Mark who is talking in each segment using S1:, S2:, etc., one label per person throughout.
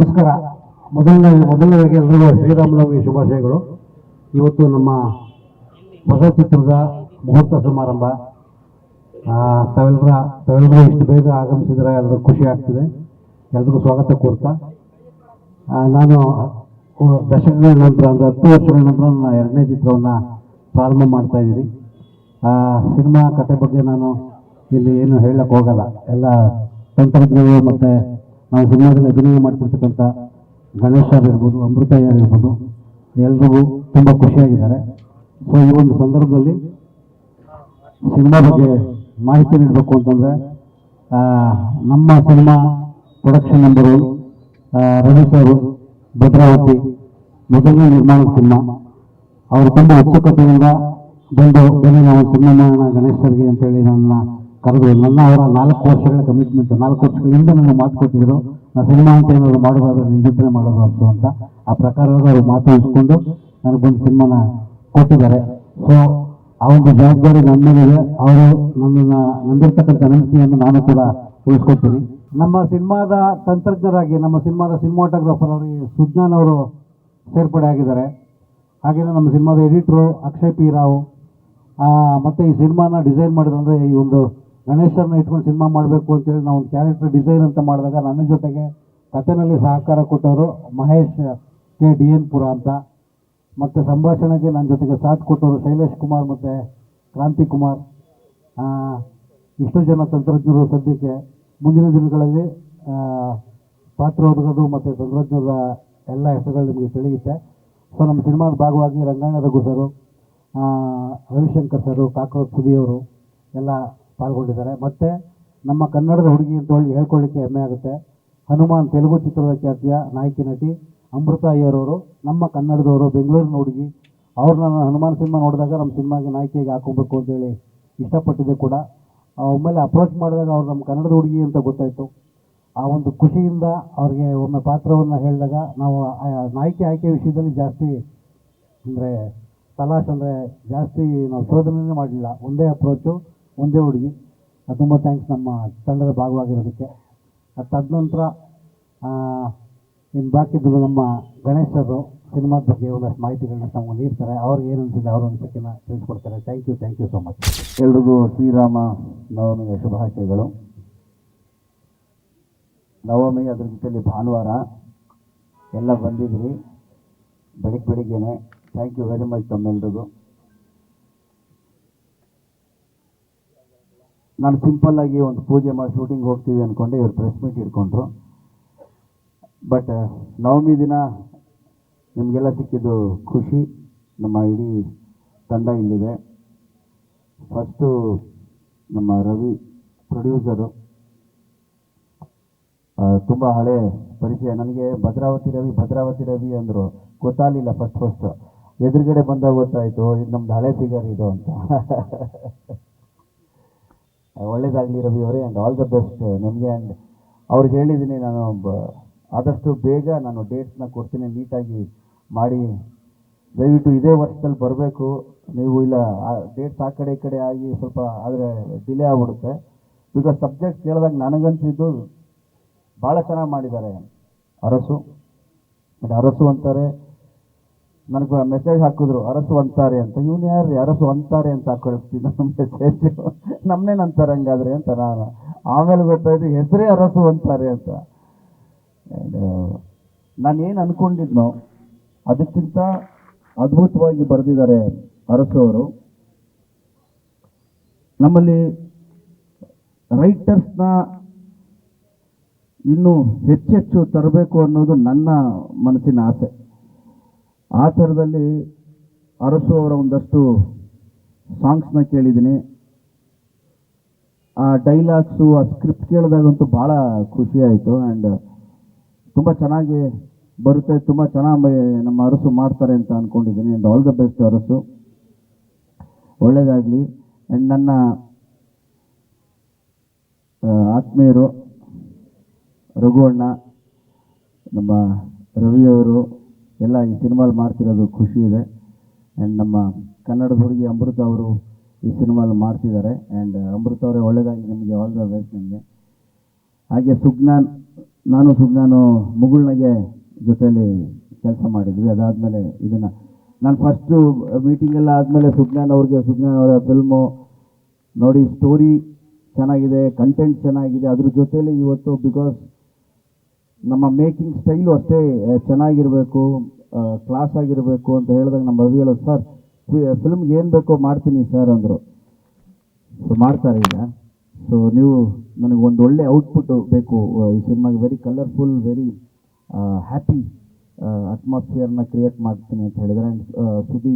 S1: ನಮಸ್ಕಾರ. ಮೊದಲನೇದಾಗಿ ಎಲ್ಲರಿಗೂ ಶ್ರೀರಾಮನವಮಿ ಶುಭಾಶಯಗಳು. ಇವತ್ತು ನಮ್ಮ ಹೊಸ ಚಿತ್ರದ ಮುಹೂರ್ತ ಸಮಾರಂಭ. ತಾವೆಲ್ಲರೂ ಇಷ್ಟು ಬೇಗ ಆಗಮಿಸಿದರೆ ಎಲ್ಲರೂ ಖುಷಿ ಆಗ್ತಿದೆ. ಎಲ್ರಿಗೂ ಸ್ವಾಗತ ಕೋರ್ತಾ ನಾನು ದಶಕಗಳ ನಂತರ ಅಂದರೆ 10 ವರ್ಷಗಳ ನಂತರ ನನ್ನ 2ನೇ ಚಿತ್ರವನ್ನು ಪ್ರಾರಂಭ ಮಾಡ್ತಾ ಇದ್ದೀನಿ. ಸಿನಿಮಾ ಕತೆ ಬಗ್ಗೆ ನಾನು ಇಲ್ಲಿ ಏನು ಹೇಳಕ್ಕೆ ಹೋಗಲ್ಲ. ಎಲ್ಲ ತಂತ್ರಜ್ಞರು ಮತ್ತು ನಾವು ಸಿನಿಮಾದಲ್ಲಿ ಅಭಿನಯ ಮಾಡ್ತಿರ್ತಕ್ಕಂಥ ಗಣೇಶ್ ಸರ್ ಇರ್ಬೋದು, ಅಮೃತಯ್ಯ ಇರ್ಬೋದು, ಎಲ್ರಿಗೂ ತುಂಬ ಖುಷಿಯಾಗಿದ್ದಾರೆ. ಸೊ ಈ ಒಂದು ಸಂದರ್ಭದಲ್ಲಿ ಸಿನಿಮಾ ಬಗ್ಗೆ ಮಾಹಿತಿ ನೀಡಬೇಕು ಅಂತಂದರೆ, ನಮ್ಮ cinema production number Ravi sir, Bhadravati, ಮೊದಲನೇ ನಿರ್ಮಾಣದ ಸಿನಿಮಾ. ಅವರು ತುಂಬ ಉತ್ಸುಕತೆಯಿಂದ ಬಂದು ಬನ್ನಿ ನಾವು ಸಿನಿಮಾ ಮಾಡೋಣ ಗಣೇಶ್ ಸರ್ಗೆ ಅಂತೇಳಿ ನನ್ನ ಕರೆದು ಅವರ 4 ವರ್ಷಗಳ ಕಮಿಟ್ಮೆಂಟ್, 4 ವರ್ಷಗಳಿಂದ ನನಗೆ ಮಾತು ಕೊಟ್ಟಿದ್ರು, ನಾನು ಸಿನಿಮಾ ಅಂತ ಏನಾದ್ರು ಮಾಡೋದಾದ್ರೆ ನಿನ್ನ ಜೊತೆ ಮಾಡೋದು ಅಂತ. ಆ ಪ್ರಕಾರವಾಗಿ ಅವರು ಮಾತಾಡಿಸ್ಕೊಂಡು ನನಗೊಂದು ಸಿನಿಮಾನ ಕೊಟ್ಟಿದ್ದಾರೆ. ಸೊ ಆ ಒಂದು ಜವಾಬ್ದಾರಿ ನನ್ನ ಮೇಲಿದೆ. ಅವರು ನಂದಿರ್ತಕ್ಕಂಥ ನಂಬಿಕೆಯನ್ನು ನಾನು ಕೂಡ ಉಳಿಸ್ಕೊಳ್ತೀನಿ. ನಮ್ಮ ಸಿನಿಮಾದ ತಂತ್ರಜ್ಞರಾಗಿ ನಮ್ಮ ಸಿನಿಮಾದ ಸಿನಿಮಾಟೋಗ್ರಾಫರ್ ಅವರಿಗೆ ಸುಜ್ಞಾನ್ ಅವರು ಸೇರ್ಪಡೆ ಆಗಿದ್ದಾರೆ. ಹಾಗೆಯೇ ನಮ್ಮ ಸಿನಿಮಾದ ಎಡಿಟ್ರು ಅಕ್ಷಯ್ ಪಿ ರಾವ್. ಮತ್ತು ಈ ಸಿನಿಮಾನ ಡಿಸೈನ್ ಮಾಡಿದಂದರೆ ಈ ಒಂದು ಗಣೇಶರನ್ನ ಇಟ್ಕೊಂಡು ಸಿನಿಮಾ ಮಾಡಬೇಕು ಅಂತೇಳಿ ನಾವು ಒಂದು ಕ್ಯಾರೆಕ್ಟರ್ ಡಿಸೈನ್ ಅಂತ ಮಾಡಿದಾಗ ನನ್ನ ಜೊತೆಗೆ ಕಥೆನಲ್ಲಿ ಸಹಕಾರ ಕೊಟ್ಟವರು ಮಹೇಶ್ ಕೆ DN ಪುರ ಅಂತ. ಮತ್ತು ಸಂಭಾಷಣೆಗೆ ನನ್ನ ಜೊತೆಗೆ ಸಾಥ್ ಕೊಟ್ಟವರು ಶೈಲೇಶ್ ಕುಮಾರ್ ಮತ್ತು ಕ್ರಾಂತಿ ಕುಮಾರ್. ಇಷ್ಟು ಜನ ತಂತ್ರಜ್ಞರು ಸದ್ಯಕ್ಕೆ ಮುಂದಿನ ದಿನಗಳಲ್ಲಿ ಪಾತ್ರ ಒದಗೋದು ಮತ್ತು ತಂತ್ರಜ್ಞರ ಎಲ್ಲ ಹೆಸರುಗಳು ನಿಮಗೆ ತಿಳಿಯುತ್ತೆ. ಸೊ ನಮ್ಮ ಸಿನಿಮಾದ ಭಾಗವಾಗಿ ರಂಗಾಯಣ ರಘು ಸರು, ರವಿಶಂಕರ್ ಸರು, ಕಾಕ್ರೋಚ್ ಸುದಿಯವರು ಎಲ್ಲ ಪಾಲ್ಗೊಂಡಿದ್ದಾರೆ. ಮತ್ತು ನಮ್ಮ ಕನ್ನಡದ ಹುಡುಗಿ ಅಂತ ಹೇಳ್ಕೊಳ್ಳಿಕ್ಕೆ ಹೆಮ್ಮೆ ಆಗುತ್ತೆ. ಹನುಮಾನ್ ತೆಲುಗು ಚಿತ್ರದ ಖ್ಯಾತಿಯ ನಾಯಕಿ ನಟಿ ಅಮೃತ ಅಯ್ಯರವರು ನಮ್ಮ ಕನ್ನಡದವರು, ಬೆಂಗಳೂರಿನ ಹುಡುಗಿ. ಅವ್ರು ನಾನು ಹನುಮಾನ್ ಸಿನಿಮಾ ನೋಡಿದಾಗ ನಮ್ಮ ಸಿನಿಮಾಗೆ ನಾಯಕಿಯಾಗಿ ಹಾಕೋಬೇಕು ಅಂತೇಳಿ ಇಷ್ಟಪಟ್ಟಿದ್ದೆ ಕೂಡ. ಒಮ್ಮೆಲೆ ಅಪ್ರೋಚ್ ಮಾಡಿದಾಗ ಅವ್ರು ನಮ್ಮ ಕನ್ನಡದ ಹುಡುಗಿ ಅಂತ ಗೊತ್ತಾಯಿತು. ಆ ಒಂದು ಖುಷಿಯಿಂದ ಅವ್ರಿಗೆ ಒಮ್ಮೆ ಪಾತ್ರವನ್ನು ಹೇಳಿದಾಗ ನಾವು ನಾಯಕಿ ಆಯ್ಕೆ ವಿಷಯದಲ್ಲಿ ಜಾಸ್ತಿ ಅಂದರೆ ತಲಾಶ್ ಅಂದರೆ ಜಾಸ್ತಿ ನಾವು ಶೋಧನೆ ಮಾಡಲಿಲ್ಲ. ಒಂದೇ ಅಪ್ರೋಚು, ಒಂದೇ ಹುಡುಗಿ. ತುಂಬ ಥ್ಯಾಂಕ್ಸ್ ನಮ್ಮ ತಂಡದ ಭಾಗವಾಗಿರೋದಕ್ಕೆ. ತದನಂತರ ಇನ್ನು ಬಾಕಿದ್ದು ನಮ್ಮ ಗಣೇಶ್ ಅವರು ಸಿನಿಮಾದ ಬಗ್ಗೆ ಒಂದಷ್ಟು ಮಾಹಿತಿಗಳನ್ನ ತಮಗೆ ನೀಡ್ತಾರೆ. ಅವ್ರಿಗೆ ಏನು ಅನಿಸಿದೆ ಅವರು ಒಂದು ಸೆಕೆಂಡ್ ತಿಳಿಸ್ಕೊಡ್ತಾರೆ. Thank you so much.
S2: ಎಲ್ರಿಗೂ ಶ್ರೀರಾಮ ನವಮಿಯ ಶುಭಾಶಯಗಳು. ನವಮಿ, ಅದ್ರ ಜೊತೆಯಲ್ಲಿ ಭಾನುವಾರ ಎಲ್ಲ ಬಂದಿದ್ರಿ ಬೆಳಿಗ್ಗೆನೆ. ಥ್ಯಾಂಕ್ ಯು ವೆರಿ ಮಚ್ ತಮ್ಮೆಲ್ರಿಗೂ. ನಾನು ಸಿಂಪಲ್ಲಾಗಿ ಒಂದು ಪೂಜೆ ಮಾಡಿ ಶೂಟಿಂಗ್ ಹೋಗ್ತೀವಿ ಅಂದ್ಕೊಂಡೆ ಇವ್ರು ಪ್ರೆಸ್ ಮೀಟ್ ಇಟ್ಕೊಂಡ್ರು. ಬಟ್ ನವಮಿ ದಿನ ನಿಮಗೆಲ್ಲ ಸಿಕ್ಕಿದ್ದು ಖುಷಿ. ನಮ್ಮ ಇಡೀ ತಂಡ ಇಲ್ಲಿದೆ. ಫಸ್ಟು ನಮ್ಮ ರವಿ ಪ್ರೊಡ್ಯೂಸರು, ತುಂಬ ಹಳೆ ಪರಿಚಯ ನನಗೆ. ಭದ್ರಾವತಿ ರವಿ ಅಂದರು, ಗೊತ್ತಾಗಲಿಲ್ಲ ಫಸ್ಟ್ ಎದುರುಗಡೆ ಬಂದಾಗ ಗೊತ್ತಾಯಿತು ಇದು ನಮ್ದು ಹಳೆ ಫಿಗರ್ ಇದು ಅಂತ. ಒಳ್ಳೇದಾಗಲಿ ರವಿ ಅವರೇ, ಆ್ಯಂಡ್ ಆಲ್ ದ ಬೆಸ್ಟ್ ನಿಮಗೆ. ಆ್ಯಂಡ್ ಅವ್ರಿಗೆ ಹೇಳಿದ್ದೀನಿ ನಾನು ಆದಷ್ಟು ಬೇಗ ನಾನು ಡೇಟ್ಸ್ನ ಕೊಡ್ತೀನಿ, ನೀಟಾಗಿ ಮಾಡಿ. ದಯವಿಟ್ಟು ಇದೇ ವರ್ಷದಲ್ಲಿ ಬರಬೇಕು ನೀವು. ಇಲ್ಲ ಡೇಟ್ಸ್ ಆ ಕಡೆ ಈ ಕಡೆ ಆಗಿ ಸ್ವಲ್ಪ ಆದರೆ ಡಿಲೇ ಆಗ್ಬಿಡುತ್ತೆ. ಬಿಕಾಸ್ ಸಬ್ಜೆಕ್ಟ್ ಕೇಳಿದಾಗ ನನಗನ್ಸಿದ್ದು ಭಾಳ ಚೆನ್ನಾಗಿ ಮಾಡಿದ್ದಾರೆ ಅರಸು. ಅರಸು ಅಂತಾರೆ, ನನಗೆ ಮೆಸೇಜ್ ಹಾಕಿದ್ರು ಅರಸು ಅಂತಾರೆ ಅಂತ. ಇವನು ಯಾರು ಅರಸು ಅಂತಾರೆ ಅಂತ ಹಾಕೊಳ್ತೀನಿ ನಮ್ಮ ಮೆಸೇಜು. ನಮ್ಮನೇನು ಅಂತಾರೆ ಹಂಗಾದ್ರೆ ಅಂತ ನಾನು. ಆಮೇಲೆ ಗೊತ್ತಾಯ್ತು ಹೆಸರೇ ಅರಸು ಅಂತಾರೆ ಅಂತ. ನಾನೇನು ಅಂದ್ಕೊಂಡಿದ್ನೋ ಅದಕ್ಕಿಂತ ಅದ್ಭುತವಾಗಿ ಬರೆದಿದ್ದಾರೆ ಅರಸು ಅವರು. ನಮ್ಮಲ್ಲಿ ರೈಟರ್ಸ್ನ ಇನ್ನೂ ಹೆಚ್ಚೆಚ್ಚು ತರಬೇಕು ಅನ್ನೋದು ನನ್ನ ಮನಸ್ಸಿನ ಆಸೆ. ಆ ಥರದಲ್ಲಿ ಅರಸು ಅವರ ಒಂದಷ್ಟು ಸಾಂಗ್ಸ್ನ ಕೇಳಿದ್ದೀನಿ. ಆ ಡೈಲಾಗ್ಸು, ಆ ಸ್ಕ್ರಿಪ್ಟ್ ಕೇಳಿದಾಗಂತೂ ಭಾಳ ಖುಷಿ ಆಯಿತು. ಆ್ಯಂಡ್ ತುಂಬ ಚೆನ್ನಾಗಿ ಬರುತ್ತೆ, ತುಂಬ ಚೆನ್ನಾಗಿ ನಮ್ಮ ಅರಸು ಮಾಡ್ತಾರೆ ಅಂತ ಅಂದ್ಕೊಂಡಿದ್ದೀನಿ. And all the best Arasu, ಒಳ್ಳೆಯದಾಗಲಿ. ಆ್ಯಂಡ್ ನನ್ನ ಆತ್ಮೀಯರು ರಘು ಅಣ್ಣ, ನಮ್ಮ ರವಿಯವರು ಎಲ್ಲ ಈ ಸಿನಿಮಾಲ್ಲಿ ಮಾಡ್ತಿರೋದು ಖುಷಿ ಇದೆ. ಆ್ಯಂಡ್ ನಮ್ಮ ಕನ್ನಡದ ಹುಡುಗಿ ಅಮೃತ ಅವರು ಈ ಸಿನಿಮಾಲ್ಲಿ ಮಾಡ್ತಿದ್ದಾರೆ. ಆ್ಯಂಡ್ ಅಮೃತ ಅವರೇ ಒಳ್ಳೆಯದಾಗಿ ನಿಮಗೆ, ಆಲ್ ದ ಬೆಸ್ಟ್ ನಿಮಗೆ. ಹಾಗೆ ಸುಜ್ಞಾನ್ ನಾನು ಮುಗುಳ್ನಗೆ ಜೊತೆಯಲ್ಲಿ ಕೆಲಸ ಮಾಡಿದ್ವಿ. ಅದಾದಮೇಲೆ ಇದನ್ನು ನಾನು ಫಸ್ಟು ಮೀಟಿಂಗ್ ಎಲ್ಲ ಆದಮೇಲೆ ಸುಜ್ಞಾನ್ ಅವರ ಫಿಲ್ಮು ನೋಡಿ, ಸ್ಟೋರಿ ಚೆನ್ನಾಗಿದೆ, ಕಂಟೆಂಟ್ ಚೆನ್ನಾಗಿದೆ, ಅದ್ರ ಜೊತೆಯಲ್ಲಿ ಇವತ್ತು ಬಿಕಾಸ್ ನಮ್ಮ ಮೇಕಿಂಗ್ ಸ್ಟೈಲು ಅಷ್ಟೇ ಚೆನ್ನಾಗಿರಬೇಕು, ಕ್ಲಾಸ್ ಆಗಿರಬೇಕು ಅಂತ ಹೇಳಿದಾಗ ನಮ್ಮ ರವಿ ಹೇಳೋದು, ಸರ್ ಫಿಲ್ಮ್ಗೆ ಏನು ಬೇಕೋ ಮಾಡ್ತೀನಿ ಸರ್ ಅಂದರು. ಸೊ ಮಾಡ್ತಾರೆ ಈಗ. ಸೊ ನೀವು ನನಗೆ ಒಂದು ಒಳ್ಳೆ ಔಟ್ಪುಟ್ ಬೇಕು ಈ ಸಿನಿಮಾಗೆ, ವೆರಿ ಕಲರ್ಫುಲ್, ವೆರಿ ಹ್ಯಾಪಿ ಅಟ್ಮಾಸ್ಫಿಯರ್ನ ಕ್ರಿಯೇಟ್ ಮಾಡ್ತೀನಿ ಅಂತ ಹೇಳಿದರೆ. ಆ್ಯಂಡ್ ಸುದಿ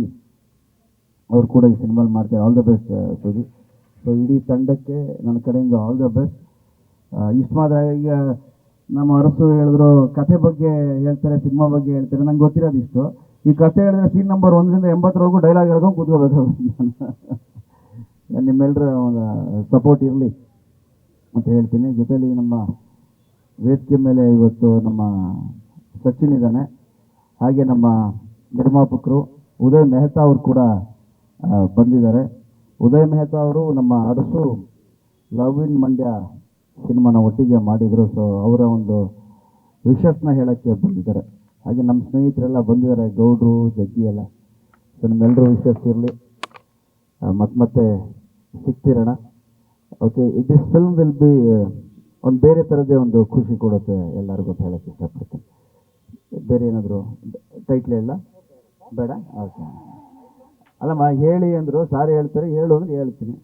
S2: ಅವ್ರು ಕೂಡ ಈ ಸಿನಿಮಾಲಿ ಮಾಡ್ತಾರೆ. All the best Sudhi. So ಇಡೀ ತಂಡಕ್ಕೆ ನನ್ನ ಕಡೆಯಿಂದ ಆಲ್ ದ ಬೆಸ್ಟ್. ಇಷ್ಟು ಮಾತ್ರ. ಈಗ ನಮ್ಮ ಅರಸು ಹೇಳಿದ್ರು ಕಥೆ ಬಗ್ಗೆ ಹೇಳ್ತಾರೆ, ಸಿನಿಮಾ ಬಗ್ಗೆ ಹೇಳ್ತಾರೆ. ನಂಗೆ ಗೊತ್ತಿರೋದು ಇಷ್ಟು, ಈ ಕಥೆ ಹೇಳಿದ್ರೆ ಸೀನ್ ನಂಬರ್ 1ರಿಂದ 80 ಡೈಲಾಗ್ ಹೇಳ್ಕೊಂಡು ಕೂತ್ಕೋಬೇಕಾಗುತ್ತೆ. ನಿಮ್ಮೆಲ್ಲರ ಸಪೋರ್ಟ್ ಇರಲಿ ಅಂತ ಹೇಳ್ತೀನಿ. ಜೊತೆಲಿ ನಮ್ಮ ವೇದಿಕೆ ಮೇಲೆ ಇವತ್ತು ನಮ್ಮ ಸಚಿನ್ ಇದ್ದಾನೆ, ಹಾಗೆ ನಮ್ಮ ನಿರ್ಮಾಪಕರು ಉದಯ್ ಮೆಹ್ತಾ ಅವರು ಕೂಡ ಬಂದಿದ್ದಾರೆ. ಉದಯ್ ಮೆಹ್ತಾ ಅವರು ನಮ್ಮ ಅರಸು ಲವ್ ಇನ್ ಮಂಡ್ಯ ಸಿನಿಮಾನ ಒಟ್ಟಿಗೆ ಮಾಡಿದರು. ಸೊ ಅವರ ಒಂದು ವಿಷಸ್ನ ಹೇಳೋಕ್ಕೆ ಬಂದಿದ್ದಾರೆ. ಹಾಗೆ ನಮ್ಮ ಸ್ನೇಹಿತರೆಲ್ಲ ಬಂದಿದ್ದಾರೆ, ಗೌಡ್ರು, ಜಗ್ಗಿ ಎಲ್ಲ. ಸೊ ನಿಮ್ಮೆಲ್ಲರೂ ವಿಷಸ್ ಇರಲಿ, ಮತ್ತೆ ಸಿಗ್ತಿರೋಣ. Okay, this film will be ಒಂದು ಬೇರೆ ಥರದ್ದೇ ಒಂದು ಖುಷಿ ಕೊಡುತ್ತೆ ಎಲ್ಲರಿಗೂ ಅಂತ ಹೇಳೋಕ್ಕೆ ಇಷ್ಟಪಡ್ತೀನಿ. ಬೇರೆ ಏನಾದರೂ ಟೈಟ್ಲ್ ಇಲ್ಲ ಬೇಡ? ಓಕೆ, ಅಲ್ಲಮ್ಮ ಹೇಳಿ ಅಂದರು, ಸಾರಿ ಹೇಳ್ತಾರೆ, ಹೇಳು ಅಂದ್ರೆ ಹೇಳ್ತೀನಿ.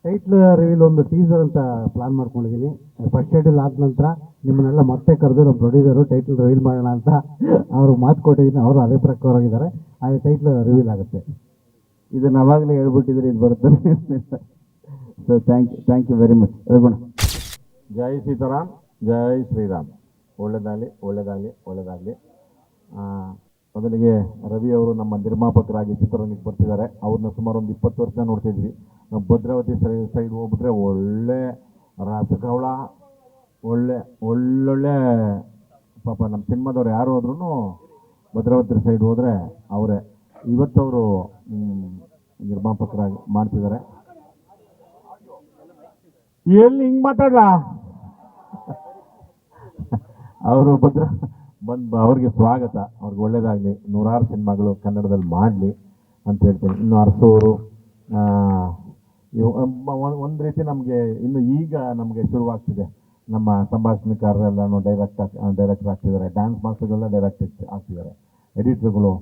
S1: ಟೈಟ್ಲ್ ರಿವೀಲ್ ಒಂದು ಟೀಸರ್ ಅಂತ ಪ್ಲಾನ್ ಮಾಡ್ಕೊಂಡಿದ್ದೀನಿ. ಫಸ್ಟ್ ಶೆಡ್ಯೂಲ್ ಆದ ನಂತರ ನಿಮ್ಮನ್ನೆಲ್ಲ ಮತ್ತೆ ಕರೆದು ನಮ್ಮ ಪ್ರೊಡ್ಯೂಸರು ಟೈಟ್ಲ್ ರಿವೀಲ್ ಮಾಡೋಣ ಅಂತ ಅವ್ರಿಗೆ ಮಾತು ಕೊಟ್ಟಿದ್ದೀನಿ. ಅವರು ಅದೇ ಪ್ರಕಾರವಾಗಿದ್ದಾರೆ. ಹಾಗೆ ಟೈಟ್ಲ್ ರಿವೀಲ್ ಆಗುತ್ತೆ.
S2: ಇದನ್ನು ಅವಾಗಲೇ ಹೇಳ್ಬಿಟ್ಟಿದ್ರೆ ಇದು ಬರುತ್ತೆ. So thank you very much. ರಘುಣ.
S3: ಜೈ ಸೀತಾರಾಮ್, ಜೈ ಶ್ರೀರಾಮ್. ಒಳ್ಳೆಯದಾಗಲಿ. ಮೊದಲಿಗೆ ರವಿ ಅವರು ನಮ್ಮ ನಿರ್ಮಾಪಕರಾಗಿ ಚಿತ್ರರಂಗಕ್ಕೆ ಬರ್ತಿದ್ದಾರೆ. ಅವ್ರನ್ನ ಸುಮಾರು ಒಂದು 20 ವರ್ಷ ನೋಡ್ತಿದ್ವಿ ನಾವು. ಭದ್ರಾವತಿ ಸೈಡ್ ಹೋಗ್ಬಿಟ್ರೆ ಒಳ್ಳೆ ರಾಸಕವಳ, ಒಳ್ಳೊಳ್ಳೆ ಪಾಪ ನಮ್ಮ ಸಿನಿಮಾದವ್ರು ಯಾರು ಹೋದ್ರೂ ಭದ್ರಾವತಿ ಸೈಡ್ ಹೋದರೆ ಅವರೇ. ಇವತ್ತವರು ನಿರ್ಮಾಪಕರಾಗಿ ಮಾಡ್ತಿದ್ದಾರೆ. ಎಲ್ಲಿ ಹಿಂಗೆ ಮಾತಾಡ್ಲಾ ಅವರು ಅವ್ರಿಗೆ ಸ್ವಾಗತ. ಅವ್ರಿಗೆ ಒಳ್ಳೇದಾಗಲಿ, ನೂರಾರು ಸಿನಿಮಾಗಳು ಕನ್ನಡದಲ್ಲಿ ಮಾಡಲಿ ಅಂತ ಹೇಳ್ತೀನಿ. ಇನ್ನು ಅರಸೋರು ಒಂದು ರೀತಿ ನಮಗೆ ಇನ್ನು ಈಗ ನಮಗೆ ಶುರುವಾಗ್ತಿದೆ. ನಮ್ಮ ಸಂಭಾಷಣೆಕಾರರೆಲ್ಲನೂ ಡೈರೆಕ್ಟರ್ ಆಗ್ತಿದ್ದಾರೆ, ಡ್ಯಾನ್ಸ್ ಮಾಸ್ಟರ್ಗಳೆಲ್ಲ ಡೈರೆಕ್ಟ್ ಆಗ್ತಿದ್ದಾರೆ, ಎಡಿಟರ್ಗಳು.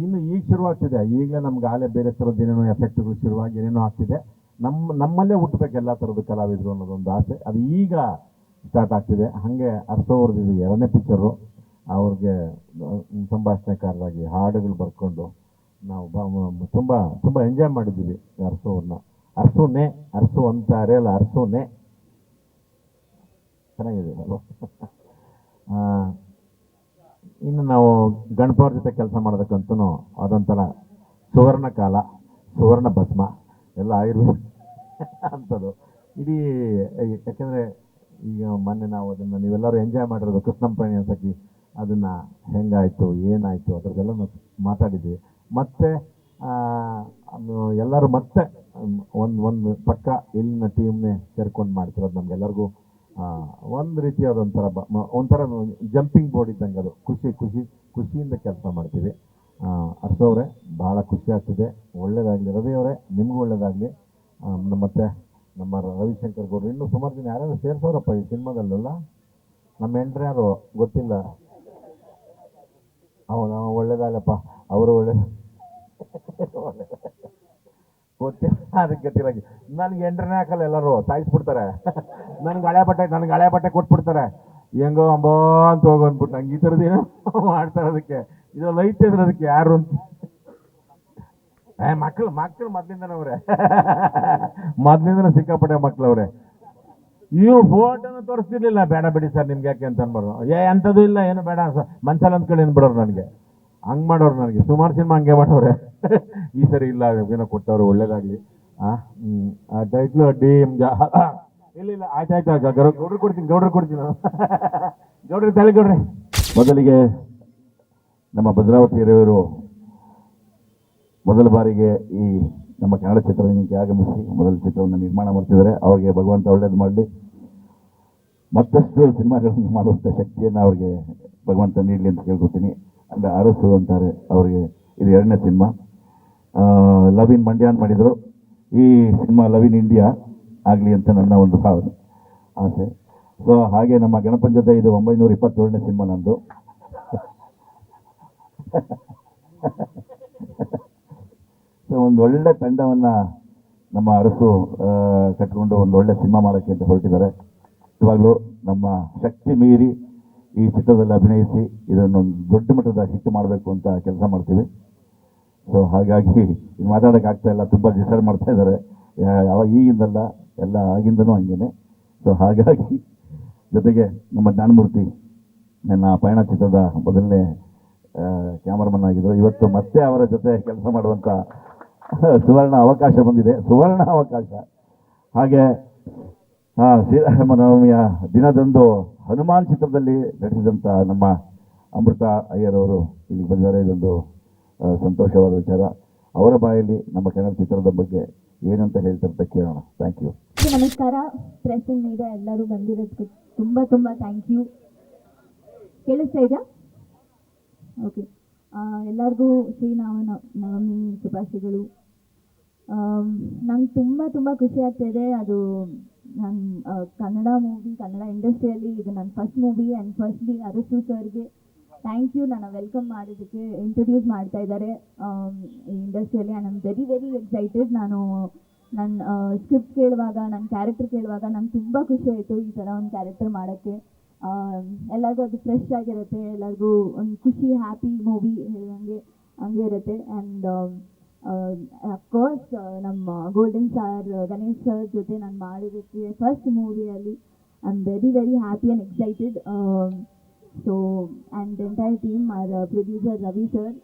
S3: ಇನ್ನು ಈಗ ಶುರುವಾಗ್ತಿದೆ. ಈಗಲೇ ನಮ್ಗೆ ಆಲೇ ಬೇರೆ ಥರದ್ದು ಏನೇನೋ ಎಫೆಕ್ಟ್ಗಳು ಶುರುವಾಗಿ ಏನೇನೋ ಆಗ್ತಿದೆ. ನಮ್ಮಲ್ಲೇ ಹುಟ್ಟಬೇಕು ಎಲ್ಲ ಥರದ ಕಲಾವಿದರು ಅನ್ನೋದೊಂದು ಆಸೆ. ಅದು ಈಗ ಸ್ಟಾರ್ಟ್ ಆಗ್ತಿದೆ. ಹಾಗೆ ಅರಸೋವ್ರದ್ದು ಇದು 2ನೇ ಪಿಕ್ಚರು. ಅವ್ರಿಗೆ ಸಂಭಾಷಣೆಕಾರರಾಗಿ ಹಾಡುಗಳು ಬರ್ಕೊಂಡು ನಾವು ತುಂಬ ಎಂಜಾಯ್ ಮಾಡಿದ್ದೀವಿ ಅರಸೋವ್ರನ್ನ. ಅರಸು ಅಂತಾರೆ ಅಲ್ಲ, ಅರಸೋನೇ ಚೆನ್ನಾಗಿದೆ ಅಲ್ವ. ಇನ್ನು ನಾವು ಗಣಪವ್ರ ಜೊತೆ ಕೆಲಸ ಮಾಡೋದಕ್ಕಂತೂ ಅದೊಂಥರ ಸುವರ್ಣ ಕಾಲ, ಸುವರ್ಣ ಭಸ್ಮ ಎಲ್ಲ ಆಯುರ್ವೇದ ಅಂಥದ್ದು ಇಡೀ. ಯಾಕೆಂದರೆ ಈಗ ಮೊನ್ನೆ ನಾವು ಅದನ್ನು ನೀವೆಲ್ಲರೂ ಎಂಜಾಯ್ ಮಾಡಿರೋದು ಕೃಷ್ಣಂ ಪ್ರಾಣಿ ಅನ್ಸಕ್ಕಿ, ಅದನ್ನು ಹೆಂಗಾಯಿತು ಏನಾಯಿತು ಅದರದ್ದೆಲ್ಲ ಮಾತಾಡಿದ್ವಿ. ಮತ್ತು ಎಲ್ಲರೂ ಮತ್ತೆ ಒಂದು ಪಕ್ಕ ಇಲ್ಲಿನ ಟೀಮ್ನೇ ಸೇರ್ಕೊಂಡು ಮಾಡ್ತಿರೋದು ನಮಗೆಲ್ಲರಿಗೂ ಒಂದು ರೀತಿಯಾದ ಒಂಥರ ಜಂಪಿಂಗ್ ಬೋರ್ಡ್ ಇದ್ದಂಗೆ. ಅದು ಖುಷಿಯಿಂದ ಕೆಲಸ ಮಾಡ್ತೀವಿ. ಅರಸೋವ್ರೆ ಭಾಳ ಖುಷಿ ಆಗ್ತಿದೆ. ಒಳ್ಳೇದಾಗಲಿ ರವಿ ಅವರೇ, ನಿಮಗೂ ಒಳ್ಳೇದಾಗಲಿ. ಮತ್ತು ನಮ್ಮ ರವಿಶಂಕರ್ ಗೌಡ್ರು ಇನ್ನೂ ಸುಮಾರು ಜನ ಯಾರ್ಯಾರು ಸೇರಿಸೋರಪ್ಪ ಈ ಸಿನಿಮಾದಲ್ಲೆಲ್ಲ. ನಮ್ಮ ಹೆಂಡ್ರು ಯಾರು ಗೊತ್ತಿಲ್ಲ. ಒಳ್ಳೇದಾಗಲಪ್ಪ, ಅವರು ಒಳ್ಳೇದು ಗೊತ್ತಿಲ್ಲ, ಅದಕ್ಕೆ ಗೊತ್ತಿಲ್ಲ. ನನಗೆ ಎಂಟ್ರನೇ ಹಾಕಲ್ಲ, ಎಲ್ಲರೂ ಸಾಯಿಸ್ಬಿಡ್ತಾರೆ. ನನಗೆ ಹಳೆ ಬಟ್ಟೆ ಕೊಟ್ಬಿಡ್ತಾರೆ. ಹೆಂಗೋ ಅಂಬೋ ಅಂತ ಹೋಗೋ ಅಂದ್ಬಿಟ್ಟು ನಂಗೆ ಈ ಥರದ್ದು ಏನೋ ಮಾಡ್ತಾರೆ. ಅದಕ್ಕೆ ಇದು ಲೈಟ್ ಇದ್ರೆ ಅದಕ್ಕೆ ಯಾರು ಅಂತ ಮಕ್ಕಳು ಮೊದಲಿಂದನೇ ಸಿಕ್ಕಾಪಟ್ಟೆ ಮಕ್ಕಳವ್ರೆ. ಇವು ಫೋಟೋನು ತೋರಿಸ್ತಿರ್ಲಿಲ್ಲ. ಬೇಡ ಬಿಡಿ ಸರ್ ನಿಮ್ಗೆ ಯಾಕೆ ಅಂತ ಅನ್ಬಾರ್ದು. ಅಂಥದ್ದು ಇಲ್ಲ, ಏನು ಬೇಡ ಮನ್ಸಲ್ಲಿ ಅಂದ್ಕೊಳ್ಳಿ ಅಂದ್ಬಿಡೋರು. ನನಗೆ ಹಂಗೆ ಮಾಡೋರು. ನನಗೆ ಸುಮಾರು ಸಿನಿಮಾ ಹಂಗೆ ಮಾಡೋರೆ. ಈ ಸರಿ ಇಲ್ಲ, ಏನೋ ಕೊಟ್ಟವ್ರು, ಒಳ್ಳೇದಾಗಲಿ. ಟೈಟ್ಲು ಇಲ್ಲ ಆಯ್ತಾಯ್ತು. ಗೌಡ್ರು ಕೊಡ್ತೀನಿ ಗೌಡ್ರಿ ತಲೆಗೌಡ್ರಿ.
S2: ಮೊದಲಿಗೆ ನಮ್ಮ ಭದ್ರಾವತಿ ಹಿರಿಯರು ಮೊದಲ ಬಾರಿಗೆ ಈ ನಮ್ಮ ಕನ್ನಡ ಚಿತ್ರರಂಗಕ್ಕೆ ಆಗಮಿಸಿ ಮೊದಲ ಚಿತ್ರವನ್ನು ನಿರ್ಮಾಣ ಮಾಡ್ತಿದ್ದಾರೆ. ಅವರಿಗೆ ಭಗವಂತ ಒಳ್ಳೇದು ಮಾಡಲಿ.
S3: ಮತ್ತಷ್ಟು ಸಿನಿಮಾಗಳನ್ನು ಮಾಡುವಂಥ ಶಕ್ತಿಯನ್ನು ಅವ್ರಿಗೆ ಭಗವಂತ ನೀಡಲಿ ಅಂತ ಕೇಳ್ಕೊತೀನಿ. ಅಂದರೆ ಅರಸು ಅಂತಾರೆ ಅವ್ರಿಗೆ, ಇದು 2ನೇ ಸಿನಿಮಾ. ಲವ್ ಇನ್ ಮಂಡ್ಯಾನ್ ಮಾಡಿದರು, ಈ ಸಿನಿಮಾ ಲವ್ ಇನ್ ಇಂಡಿಯಾ ಆಗಲಿ ಅಂತ ನನ್ನ ಒಂದು ಭಾವನೆ, ಆಸೆ. ಸೊ ಹಾಗೆ ನಮ್ಮ ಗಣಪನ ಜೊತೆ ಇದು 927ನೇ ಸಿನಿಮಾ ನಂದು. ಸೊ ಒಂದು ಒಳ್ಳೆ ತಂಡವನ್ನು ನಮ್ಮ ಅರಸು ಕಟ್ಕೊಂಡು ಒಂದು ಒಳ್ಳೆ ಸಿನಿಮಾ ಮಾಡೋಕ್ಕೆ ಅಂತ ಹೊರಟಿದ್ದಾರೆ. ಇವಾಗಲೂ ನಮ್ಮ ಶಕ್ತಿ ಮೀರಿ ಈ ಚಿತ್ರದಲ್ಲಿ ಅಭಿನಯಿಸಿ ಇದನ್ನೊಂದು ದೊಡ್ಡ ಮಟ್ಟದ ಹಿಟ್ ಮಾಡಬೇಕು ಅಂತ ಕೆಲಸ ಮಾಡ್ತೀವಿ. ಸೊ ಹಾಗಾಗಿ ಇನ್ನು ಮಾತಾಡೋಕ್ಕೆ ಆಗ್ತಾ ಇಲ್ಲ, ತುಂಬ ಡಿಸ್ಟರ್ಬ್ ಮಾಡ್ತಾ ಇದ್ದಾರೆ. ಯಾವ ಈಗಿಂದಲ್ಲ, ಎಲ್ಲ ಆಗಿಂದನೂ ಹಂಗೇನೆ. ಸೊ ಹಾಗಾಗಿ ಜೊತೆಗೆ ನಮ್ಮ ಜ್ಞಾನಮೂರ್ತಿ ನನ್ನ ಪಯಣ ಚಿತ್ರದ ಮೊದಲನೇ ಕ್ಯಾಮರಾಮನ್ ಆಗಿದ್ದರು. ಇವತ್ತು ಮತ್ತೆ ಅವರ ಜೊತೆ ಕೆಲಸ ಮಾಡುವಂಥ ಸುವರ್ಣ ಅವಕಾಶ ಬಂದಿದೆ, ಸುವರ್ಣ ಅವಕಾಶ. ಹಾಗೆ ಶ್ರೀರಾಮನವಮಿಯ ದಿನದಂದು ಹನುಮಾನ್ ಚಿತ್ರದಲ್ಲಿ ನಟಿಸಿದಂಥ ನಮ್ಮ ಅಮೃತ ಅಯ್ಯರ್ ಅವರು ಇಲ್ಲಿಗೆ ಬಂದಿದ್ದಾರೆ. ಇದೊಂದು ಸಂತೋಷವಾದ ವಿಚಾರ. ಅವರ ಬಾಯಲ್ಲಿ ನಮ್ಮ ಕನ್ನಡ ಚಿತ್ರದ ಬಗ್ಗೆ ಏನಂತ ಹೇಳ್ತಾರೆ ಕೇಳೋಣ. Thank you.
S4: ನಮಸ್ಕಾರ. ಪ್ರೆಸ್ ಅಂಡ್ ಮೀಡಿಯಾ ಎಲ್ಲರೂ ಬಂದಿರೋದಕ್ಕೆ ತುಂಬ ತುಂಬ ಥ್ಯಾಂಕ್ ಯು. ಕೇಳಿಸ್ತಾ ಇದೆಯಾ? ಓಕೆ. ಎಲ್ಲರಿಗೂ ನವಮಿ ಶುಭಾಶಯಗಳು. ನಂಗೆ ತುಂಬ ತುಂಬ ಖುಷಿ ಆಗ್ತಾಯಿದೆ. ಅದು ನನ್ನ ಕನ್ನಡ ಇಂಡಸ್ಟ್ರಿಯಲ್ಲಿ ಇದು ನನ್ನ first movie. And firstly Arasu ಸರ್ಗೆ ಥ್ಯಾಂಕ್ ಯು. ನನ್ನ ವೆಲ್ಕಮ್ ಮಾಡೋದಕ್ಕೆ ಇಂಟ್ರೊಡ್ಯೂಸ್ ಮಾಡ್ತಾ ಇದ್ದಾರೆ ಈ ಇಂಡಸ್ಟ್ರಿಯಲ್ಲಿ. And I am very very excited. ನನ್ನ ಸ್ಕ್ರಿಪ್ಟ್ ಕೇಳುವಾಗ, ನನ್ನ ಕ್ಯಾರೆಕ್ಟರ್ ಕೇಳುವಾಗ ನಂಗೆ ತುಂಬ ಖುಷಿ ಆಯಿತು ಈ ಥರ ಒಂದು ಕ್ಯಾರೆಕ್ಟರ್ ಮಾಡೋಕ್ಕೆ. ಎಲ್ಲರಿಗೂ ಅದು ಫ್ರೆಶ್ ಆಗಿರುತ್ತೆ, ಎಲ್ಲರಿಗೂ ಒಂದು ಖುಷಿ, ಹ್ಯಾಪಿ ಮೂವಿ ಹಂಗೆ ಇರುತ್ತೆ. ಆ್ಯಂಡ್ ಅಫ್ಕೋರ್ಸ್ ನಮ್ಮ ಗೋಲ್ಡನ್ ಸ್ಟಾರ್ ಗಣೇಶ್ ಸರ್ ಜೊತೆ ನಾನು ಮಾಡೋದಕ್ಕೆ ಫಸ್ಟ್ ಮೂವಿಯಲ್ಲಿ I am very very happy and excited. So and entire team producer Ravi sir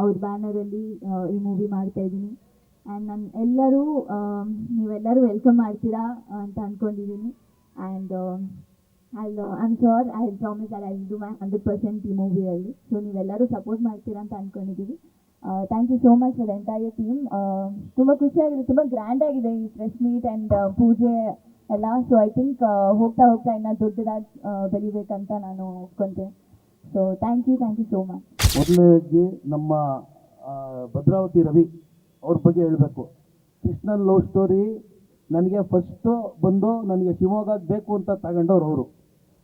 S4: ಅವ್ರ ಬ್ಯಾನರಲ್ಲಿ ಈ ಮೂವಿ ಮಾಡ್ತಾಯಿದ್ದೀನಿ. ಆ್ಯಂಡ್ ನೀವೆಲ್ಲರೂ ವೆಲ್ಕಮ್ ಮಾಡ್ತೀರಾ ಅಂತ ಅಂದ್ಕೊಂಡಿದ್ದೀನಿ. And I'm sure I'll promise that I'll do my 100% ಈ ಮೂವಿಯಲ್ಲಿ. ಸೊ ನೀವೆಲ್ಲರೂ ಸಪೋರ್ಟ್ ಮಾಡ್ತೀರಾ ಅಂತ ಅಂದ್ಕೊಂಡಿದ್ದೀವಿ. Thank you so much for the entire team. ತುಂಬ ಖುಷಿಯಾಗಿದೆ, ತುಂಬ ಗ್ರ್ಯಾಂಡ್ ಆಗಿದೆ ಈ ಪ್ರೆಸ್ ಮೀಟ್ ಆ್ಯಂಡ್ ಪೂಜೆ ಎಲ್ಲ. ಸೊ ಐ ಥಿಂಕ್ ಹೋಗ್ತಾ ಇನ್ನೂ ದೊಡ್ಡದಾಗಿ ಬೆಳಿಬೇಕಂತ ನಾನು ಒಪ್ಕೊಂತೇನೆ. So thank you so much.
S5: ಮೊದಲಿಗೆ ನಮ್ಮ ಭದ್ರಾವತಿ ರವಿ ಅವ್ರ ಬಗ್ಗೆ ಹೇಳಬೇಕು. ಕೃಷ್ಣನ್ ಲವ್ ಸ್ಟೋರಿ ನನಗೆ ಫಸ್ಟು ಬಂದು ನನಗೆ ಶಿವಮೊಗ್ಗಕ್ಕೆ ಬೇಕು ಅಂತ ತಗೊಂಡವ್ರು ಅವರು.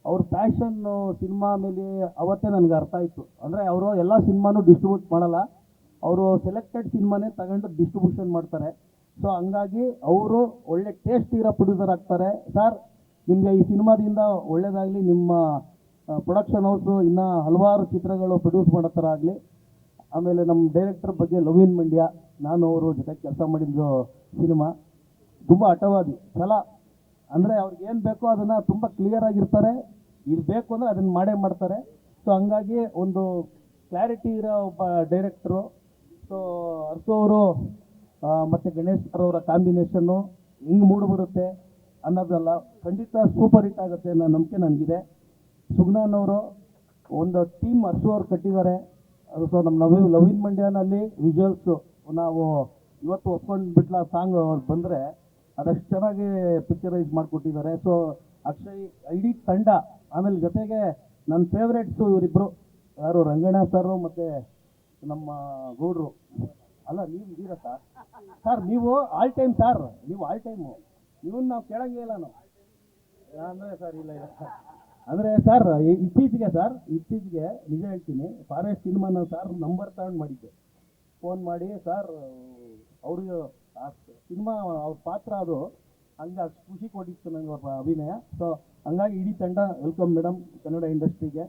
S5: ಅವ್ರ ಪ್ಯಾಷನ್ನು ಸಿನಿಮಾ ಮೇಲೆ ಅವತ್ತೇ ನನಗೆ ಅರ್ಥ ಆಯಿತು. ಅಂದರೆ ಅವರು ಎಲ್ಲ ಸಿನಿಮಾನೂ ಡಿಸ್ಟ್ರಿಬ್ಯೂಟ್ ಮಾಡಲ್ಲ, ಅವರು ಸೆಲೆಕ್ಟೆಡ್ ಸಿನಿಮಾನೇ ತಗೊಂಡು ಡಿಸ್ಟ್ರಿಬ್ಯೂಷನ್ ಮಾಡ್ತಾರೆ. ಸೊ ಹಂಗಾಗಿ ಅವರು ಒಳ್ಳೆ ಟೇಸ್ಟ್ ಇರೋ ಪ್ರೊಡ್ಯೂಸರ್ ಆಗ್ತಾರೆ. ಸರ್, ನಿಮಗೆ ಈ ಸಿನಿಮಾದಿಂದ ಒಳ್ಳೆಯದಾಗಲಿ. ನಿಮ್ಮ ಪ್ರೊಡಕ್ಷನ್ ಹೌಸು ಇನ್ನೂ ಹಲವಾರು ಚಿತ್ರಗಳು ಪ್ರೊಡ್ಯೂಸ್ ಮಾಡೋ ಥರ ಆಗಲಿ. ಆಮೇಲೆ ನಮ್ಮ ಡೈರೆಕ್ಟರ್ ಬಗ್ಗೆ ಲವ್ ಇನ್ ಮಂಡ್ಯ, ನಾನು ಅವರು ಜೊತೆ ಕೆಲಸ ಮಾಡಿದ್ದು ಸಿನಿಮಾ ತುಂಬ ಹಠವಾದಿ ಛಲ. ಅಂದರೆ ಅವ್ರಿಗೆ ಏನು ಬೇಕೋ ಅದನ್ನು ತುಂಬ ಕ್ಲಿಯರ್ ಆಗಿರ್ತಾರೆ. ಇದು ಬೇಕು ಅಂದರೆ ಅದನ್ನು ಮಾಡ್ತಾರೆ. ಸೊ ಹಂಗಾಗಿ ಒಂದು ಕ್ಲಾರಿಟಿ ಇರೋ ಒಬ್ಬ ಡೈರೆಕ್ಟ್ರು. ಸೊ ಅರ್ಸು ಅವರು ಮತ್ತು ಗಣೇಶ್ ಸರ್ ಅವರ ಕಾಂಬಿನೇಷನ್ನು ಹೆಂಗೆ ಮೂಡು ಬರುತ್ತೆ ಅನ್ನೋದಲ್ಲ, ಖಂಡಿತ ಸೂಪರ್ ಹಿಟ್ ಆಗುತ್ತೆ ಅನ್ನೋ ನಂಬಿಕೆ ನನಗಿದೆ. ಸುಗ್ನಾನ್ ಅವರು ಒಂದು ಟೀಮ್ ಅರ್ಸು ಅವ್ರು ಕಟ್ಟಿದ್ದಾರೆ. ಸೊ ನಮ್ಮ ಲವ್ ಇನ್ ಮಂಡ್ಯನಲ್ಲಿ ವಿಜುವಲ್ಸು ನಾವು ಇವತ್ತು ಒಪ್ಕೊಂಡು ಬಿಟ್ಲ ಸಾಂಗ್ ಬಂದರೆ ಅದಷ್ಟು ಚೆನ್ನಾಗಿ ಪಿಕ್ಚರೈಸ್ ಮಾಡಿಕೊಟ್ಟಿದ್ದಾರೆ. ಸೊ ಅಕ್ಷಯ್, ಇಡೀ ತಂಡ, ಆಮೇಲೆ ಜೊತೆಗೆ ನನ್ನ ಫೇವ್ರೇಟ್ಸು ಇವರಿಬ್ಬರು, ಯಾರು ರಂಗಣ್ಣ ಸರು ಮತ್ತು ನಮ್ಮ ಗೌಡ್ರು. ಅಲ್ಲ, ನೀವು ಇದ್ದೀರಾ ಸರ್ ನೀವು ಆಲ್ ಟೈಮ್ ಸರ್, ನೀವು ಆಲ್ ಟೈಮು, ಇವನ್ನ ನಾವು ಕೇಳಂಗೇ ಇಲ್ಲ ನಾವು. ಅಂದರೆ ಸರ್ ಇಲ್ಲ ಅಂದರೆ ಸರ್ ಇತ್ತೀಚೆಗೆ ನಿಜ ಹೇಳ್ತೀನಿ, ಫಾರೆಸ್ಟ್ ಸಿನಿಮಾನ ಸರ್ ನಂಬರ್ ತಗೊಂಡು ಮಾಡಿದ್ದೆ. ಫೋನ್ ಮಾಡಿ ಸರ್ ಅವ್ರಿಗೆ ಆ ಸಿನಿಮಾ ಅವ್ರ ಪಾತ್ರ ಅದು ಹಂಗೆ ಖುಷಿ ಕೊಟ್ಟಿತ್ತು ನನಗೆ ಅವ್ರ ಅಭಿನಯ. ಸೊ ಹಂಗಾಗಿ ಇಡೀ ತಂಡ ವೆಲ್ಕಮ್ ಮೇಡಮ್ ಕನ್ನಡ ಇಂಡಸ್ಟ್ರಿಗೆ.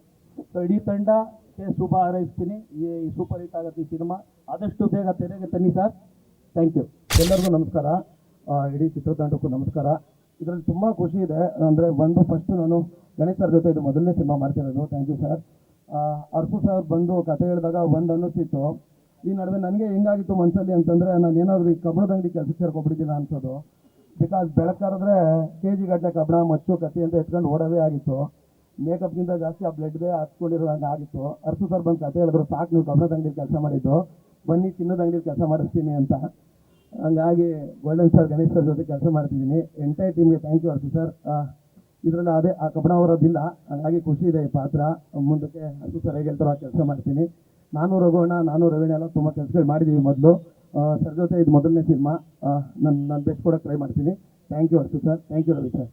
S5: ಸೊ ಇಡೀ ತಂಡಕ್ಕೆ ಶುಭ ಹಾರೈಸ್ತೀನಿ. ಈ ಸೂಪರ್ ಹಿಟ್ ಆಗುತ್ತೆ ಈ ಸಿನಿಮಾ. ಆದಷ್ಟು ಬೇಗ ತೆರೆಗೆ ತನ್ನಿ ಸರ್. Thank you. ಎಲ್ಲರಿಗೂ ನಮಸ್ಕಾರ, ಇಡೀ ಚಿತ್ರತಂಡಕ್ಕೂ ನಮಸ್ಕಾರ. ಇದರಲ್ಲಿ ತುಂಬ ಖುಷಿ ಇದೆ. ಅಂದರೆ ಫಸ್ಟು ನಾನು ಗಣೇಶ್ ಸರ್ ಜೊತೆ ಇದು ಮೊದಲನೇ ಸಿನಿಮಾ ಮಾಡ್ತಿರೋದು. Thank you sir. Arasu sir ಬಂದು ಕತೆ ಹೇಳಿದಾಗ ಅನ್ನಿಸ್ತಿತ್ತು. ಈ ನಡುವೆ ನನಗೆ ಹೆಂಗಾಗಿತ್ತು ಮನಸ್ಸಲ್ಲಿ ಅಂತಂದರೆ, ನಾನು ಏನಾದರೂ ಈ ಕಬ್ಬಣದ ಅಂಗಡಿ ಕೆಲಸಕ್ಕೆ ಸೇರ್ಕೊಬಿಟ್ಟಿದ್ದೀನ ಅನ್ಸೋದು. ಬಿಕಾಸ್ ಬೆಳಕಾದ್ರೆ KG ಗಟ್ಟಲೆ ಕಬ್ಬಣ ಮಚ್ಚು ಕತ್ತಿ ಅಂತ ಎತ್ಕೊಂಡು ಓಡೋದೇ ಆಗಿತ್ತು. ಮೇಕಪ್ಗಿಂತ ಜಾಸ್ತಿ ಆ ಬ್ಲಡ್ಗೆ ಹತ್ಕೊಂಡಿರೋಂಗೆ ಆಗಿತ್ತು. ಅರ್ಸು ಸರ್ ಬಂದು ಕತೆ ಹೇಳಿದ್ರು, ಸಾಕು ನೀವು ಕಬ್ಬಣದ ಅಂಗಡಿ ಕೆಲಸ ಮಾಡಿದ್ದು, ಬನ್ನಿ ಚಿನ್ನದ ಅಂಗಡಿ ಕೆಲಸ ಮಾಡಿಸ್ತೀನಿ ಅಂತ. ಹಂಗಾಗಿ ಗೋಲ್ಡನ್ ಸ್ಟಾರ್ ಗಣೇಶ್ ಸರ್ ಜೊತೆ ಕೆಲಸ ಮಾಡ್ತಿದ್ದೀನಿ. ಎಂಟೈರ್ ಟೀಮ್ಗೆ ಥ್ಯಾಂಕ್ ಯು ಅರ್ಸು ಸರ್. ಇದರಲ್ಲಿ ಅದೇ ಆ ಕಬ್ಬಣ ಅವರದ್ದಿಲ್ಲ, ಹಾಗಾಗಿ ಖುಷಿ ಇದೆ ಈ ಪಾತ್ರ. ಮುಂದಕ್ಕೆ ಅದು ಸರ್ ಹೇಗೆ ಹೇಳ್ತಾರೋ ಆ ಕೆಲಸ ಮಾಡ್ತೀನಿ. ನಾನು ರಘುವಣ್ಣ, ನಾನು ರವೀಣ ಎಲ್ಲ ತುಂಬ ಕೆಲಸಗಳು ಮಾಡಿದ್ದೀವಿ ಮೊದಲು. ಸರ್ ಜೊತೆ ಇದು ಮೊದಲನೇ ಸಿನಿಮಾ. ನಾನು ಬೆಸ್ಟ್ ಕೊಡೋಕ್ಕೆ ಟ್ರೈ ಮಾಡ್ತೀನಿ. Thank you Arsu sir, thank you Ravi sir.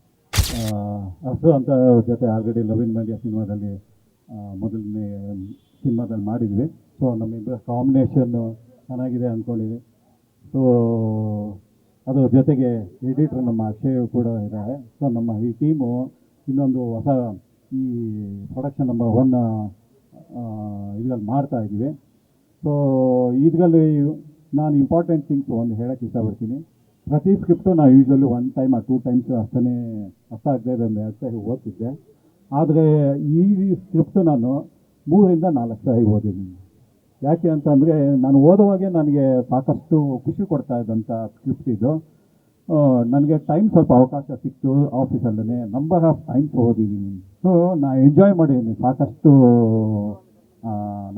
S1: Arsu ಅಂತ ಜೊತೆ ಆಲ್ರೆಡಿ ಲವ್ ಇನ್ ಮಂಡ್ಯ ಸಿನಿಮಾದಲ್ಲಿ ಮೊದಲನೇ ಸಿನಿಮಾದಲ್ಲಿ ಮಾಡಿದ್ವಿ. ಸೊ ನಮ್ಮಿಬ್ಬರ ಕಾಂಬಿನೇಷನ್ನು ಚೆನ್ನಾಗಿದೆ ಅಂದ್ಕೊಂಡಿದ್ವಿ. ಸೊ ಅದು ಜೊತೆಗೆ ಎಡಿಟ್ರ್ ನಮ್ಮ ಅಕ್ಷಯ್ ಕೂಡ ಇದ್ದಾರೆ. ಸೊ ನಮ್ಮ ಈ ಟೀಮು ಇನ್ನೊಂದು ಹೊಸ ಈ ಪ್ರೊಡಕ್ಷನ್ ನಂಬರ್ 1 ಇದರಲ್ಲಿ ಮಾಡ್ತಾ ಇದ್ದೀವಿ. ಸೊ ಇದರಲ್ಲಿ ನಾನು ಇಂಪಾರ್ಟೆಂಟ್ ಥಿಂಗ್ಸ್ ಒಂದು ಹೇಳೋಕ್ಕೆ ಇಷ್ಟಪಡ್ತೀನಿ. ಪ್ರತಿ ಸ್ಕ್ರಿಪ್ಟು ನಾವು ಯೂಶ್ವಲಿ 1 ಟೈಮ್ or 2 ಟೈಮ್ಸ್ ಅಷ್ಟೇ ಅರ್ಥ ಆಗದೆ ಒಂದು 2 ಸಾರಿ ಓದ್ತಿದ್ದೆ. ಆದರೆ ಈ ಸ್ಕ್ರಿಪ್ಟು ನಾನು 3 ಇಂದ 4 ಸಾರಿ ಓದಿದ್ದೀನಿ. ಯಾಕೆ ಅಂತಂದರೆ ನಾನು ಓದುವಾಗೆ ನನಗೆ ಸಾಕಷ್ಟು ಖುಷಿ ಕೊಡ್ತಾ ಇದ್ದಂಥ ಸ್ಕ್ರಿಪ್ಟ್ ಇದು. ನನಗೆ ಟೈಮ್ ಸ್ವಲ್ಪ ಅವಕಾಶ ಸಿಕ್ತು ಆಫೀಸಲ್ಲೇ, ನಂಬರ್ ಆಫ್ ಟೈಮ್ಸ್ ಓದಿದ್ದೀನಿ. ಸೊ ನಾನು ಎಂಜಾಯ್ ಮಾಡಿದ್ದೀನಿ ಸಾಕಷ್ಟು.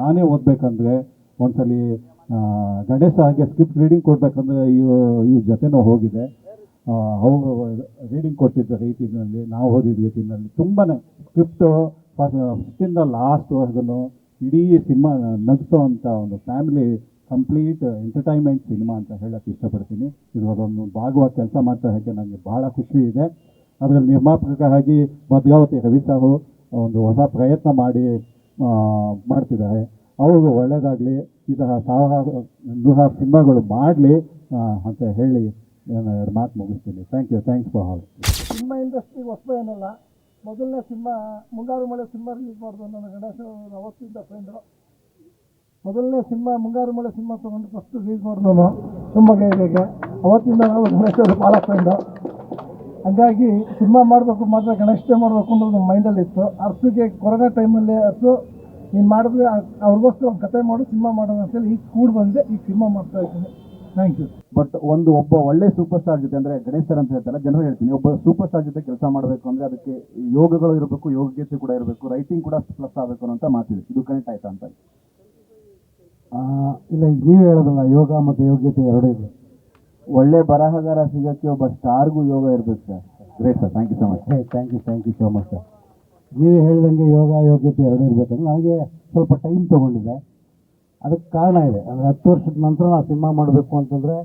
S1: ನಾನೇ ಓದಬೇಕಂದ್ರೆ ಒಂದ್ಸಲಿ ಗಣೇಶ ಹಾಗೆ ಸ್ಕ್ರಿಪ್ಟ್ ರೀಡಿಂಗ್ ಕೊಡಬೇಕಂದ್ರೆ ಇವ್ರ ಜೊತೆನೂ ಹೋಗಿದೆ. ಅವರು ರೀಡಿಂಗ್ ಕೊಟ್ಟಿದ್ದ ರೀತಿಯಲ್ಲಿ ನಾವು ಓದಿದ ರೀತಿಯಲ್ಲಿ ತುಂಬಾ ಸ್ಕ್ರಿಪ್ಟು ಫಸ್ಟಿಂದ ಲಾಸ್ಟ್ವರೆಗೂ ಇಡೀ ಸಿನಿಮಾ ನಗಿಸೋ ಅಂಥ ಒಂದು ಫ್ಯಾಮಿಲಿ ಕಂಪ್ಲೀಟ್ ಎಂಟರ್ಟೈನ್ಮೆಂಟ್ ಸಿನಿಮಾ ಅಂತ ಹೇಳೋಕ್ಕೆ ಇಷ್ಟಪಡ್ತೀನಿ. ಇದರಲ್ಲೊಂದು ಭಾಗವಾಗಿ ಕೆಲಸ ಮಾಡ್ತಾ ಹೇಗೆ ನನಗೆ ಭಾಳ ಖುಷಿ ಇದೆ. ಅದರಲ್ಲಿ ನಿರ್ಮಾಪಕರಾಗಿ ಭದ್ರಾವತಿ ರವಿ ಸಾರು ಒಂದು ಹೊಸ ಪ್ರಯತ್ನ ಮಾಡ್ತಿದ್ದಾರೆ. ಅವ್ರಿಗೂ ಒಳ್ಳೆಯದಾಗಲಿ, ಈ ಥರ 100 ಸಿನಿಮಾಗಳು ಮಾಡಲಿ ಅಂತ ಹೇಳಿ ನಾನು 2 ಮಾತು ಮುಗಿಸ್ತೀನಿ. Thanks for all.
S5: ಸಿನಿಮಾ ಇಂಡಸ್ಟ್ರಿಗೆ ಹೊಸ ಏನಲ್ಲ, ಮೊದಲನೇ ಸಿನಿಮಾ ಮುಂಗಾರು ಮಳೆ ಸಿನಿಮಾ ರಿಲೀಸ್ ಮಾಡಿದ್ರು ನನ್ನ ಗಣೇಶ ಅವತ್ತಿಂದ ಫ್ರೆಂಡು. ಮೊದಲನೇ ಸಿನಿಮಾ ಮುಂಗಾರು ಮಳೆ ಸಿನಿಮಾ ತೊಗೊಂಡು ಫಸ್ಟ್ ರಿಲೀಸ್ ಮಾಡಿದ್ರು ತುಂಬ ಗೈರಿಗೆ. ಅವತ್ತಿಂದ ನಾವು ಗಣೇಶ ಅವರು ಭಾಳ ಫ್ರೆಂಡು. ಹಾಗಾಗಿ ಸಿನಿಮಾ ಮಾಡಬೇಕು ಮಾತ್ರ ಗಣೇಶನೇ ಮಾಡಬೇಕು ಅನ್ನೋದು ನಮ್ಮ ಮೈಂಡಲ್ಲಿತ್ತು. ಅರ್ಸುಗೆ ಕೊರೋನಾ ಟೈಮಲ್ಲಿ ಅರ್ಸು ನೀನು ಮಾಡಿದ್ರೆ ಅವ್ರಿಗೋಸ್ಕರ ಒಂದು ಕತೆ ಮಾಡು, ಸಿನಿಮಾ ಮಾಡೋಣ ಅಂತೇಳಿ ಈಗ ಕೂಡ ಬಂದೆ, ಈಗ ಸಿನಿಮಾ ಮಾಡ್ತಾ ಇದ್ದೀನಿ. Thank you.
S2: ಬಟ್ ಒಬ್ಬ ಒಳ್ಳೆ ಸೂಪರ್ ಸ್ಟಾರ್ ಜೊತೆ ಅಂದರೆ ಗಣೇಶ್ ಸರ್ ಅಂತ ಹೇಳ್ತಾರೆ, ಜನರು ಹೇಳ್ತೀನಿ, ಒಬ್ಬ ಸೂಪರ್ ಸ್ಟಾರ್ ಜೊತೆ ಕೆಲಸ ಮಾಡಬೇಕು ಅಂದರೆ ಅದಕ್ಕೆ ಯೋಗಗಳು ಇರಬೇಕು, ಯೋಗ್ಯತೆ ಕೂಡ ಇರಬೇಕು, ರೈಟಿಂಗ್ ಕೂಡ ಪ್ಲಸ್ ಆಗಬೇಕು ಅಂತ ಮಾತಿದೆ. ಇದು ಕನೆಕ್ಟ್ ಆಯ್ತಾ ಅಂತ?
S1: ಇಲ್ಲ, ಈಗ ನೀವು ಹೇಳೋದಲ್ಲ, ಯೋಗ ಮತ್ತು ಯೋಗ್ಯತೆ ಎರಡೂ ಇದೆ.
S2: ಒಳ್ಳೆ ಬರಹಗಾರ ಸಿಗೋಕ್ಕೆ ಒಬ್ಬ ಸ್ಟಾರ್ಗೂ ಯೋಗ ಇರಬೇಕು sir. Great sir, thank you so much.
S1: Thank you so much sir. ನೀವು ಹೇಳಿದಂಗೆ ಯೋಗ ಯೋಗ್ಯತೆ ಎರಡೂ ಇರಬೇಕಂದ್ರೆ ನನಗೆ ಸ್ವಲ್ಪ ಟೈಮ್ ತೊಗೊಂಡಿದೆ. ಅದಕ್ಕೆ ಕಾರಣ ಇದೆ. ಅಂದರೆ 10 ವರ್ಷದ ನಂತರ ನಾವು ಸಿನಿಮಾ ಮಾಡಬೇಕು ಅಂತಂದರೆ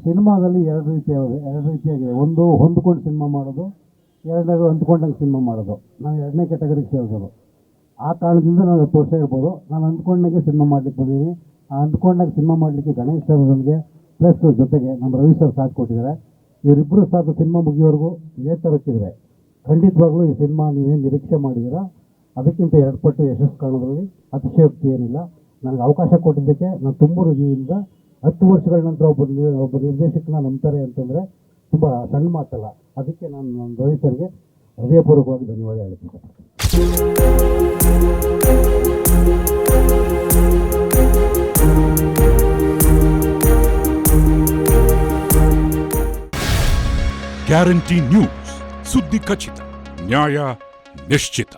S1: ಸಿನಿಮಾದಲ್ಲಿ 2 ರೀತಿಯಾಗಿದೆ. ಒಂದು ಹೊಂದ್ಕೊಂಡು ಸಿನಿಮಾ ಮಾಡೋದು, 2ನೇದು ಅಂದ್ಕೊಂಡಂಗೆ ಸಿನಿಮಾ ಮಾಡೋದು. ನಾನು 2ನೇ ಕ್ಯಾಟಗರಿಗೆ ಸೇರಿಸೋದು. ಆ ಕಾರಣದಿಂದ ನಾನು 10 ವರ್ಷ ಇರ್ಬೋದು. ನಾನು ಅಂದ್ಕೊಂಡಾಗೆ ಸಿನಿಮಾ ಮಾಡಲಿಕ್ಕೆ ಬಂದಿದ್ದೀನಿ. ಆ ಅಂದ್ಕೊಂಡಾಗ ಸಿನಿಮಾ ಮಾಡಲಿಕ್ಕೆ ಗಣೇಶ್ ಸರ್ ನನಗೆ ಪ್ಲಸ್ ಜೊತೆಗೆ ನಮ್ಮ ರವಿ ಸರ್ ಸಾಥ್ ಕೊಟ್ಟಿದ್ದಾರೆ. ಇವರಿಬ್ಬರು ಸಾಥ್ ಸಿನಿಮಾ ಮುಗಿಯೋವರೆಗೂ ಇದೇ ಥರಕ್ಕಿದ್ರೆ ಖಂಡಿತವಾಗ್ಲೂ ಈ ಸಿನಿಮಾ ನೀವೇನು ನಿರೀಕ್ಷೆ ಮಾಡಿದ್ದೀರಾ ಅದಕ್ಕಿಂತ 2 ಪಟ್ಟು ಯಶಸ್ಸು ಕಾಣೋದ್ರಲ್ಲಿ ಅತಿಶಯೋಕ್ತಿ ಏನಿಲ್ಲ. ನನಗೆ ಅವಕಾಶ ಕೊಟ್ಟಿದ್ದಕ್ಕೆ ನಾನು ತುಂಬ ಹೃದಯದಿಂದ 10 ವರ್ಷಗಳ ನಂತರ ಒಬ್ಬ ನಿರ್ದೇಶಕನ ನಂಬ್ತಾರೆ ಅಂತಂದರೆ ತುಂಬ ಸಣ್ಣ ಮಾತಲ್ಲ. ಅದಕ್ಕೆ ನಾನು ನಮ್ಮ ರವಿ ಸರ್ಗೆ ಹೃದಯಪೂರ್ವಕವಾಗಿ ಧನ್ಯವಾದ ಹೇಳ್ತೀನಿ.
S6: ಗ್ಯಾರಂಟಿ ನ್ಯೂಸ್, ಸುದ್ದಿ ಖಚಿತ, ನ್ಯಾಯ ನಿಶ್ಚಿತ.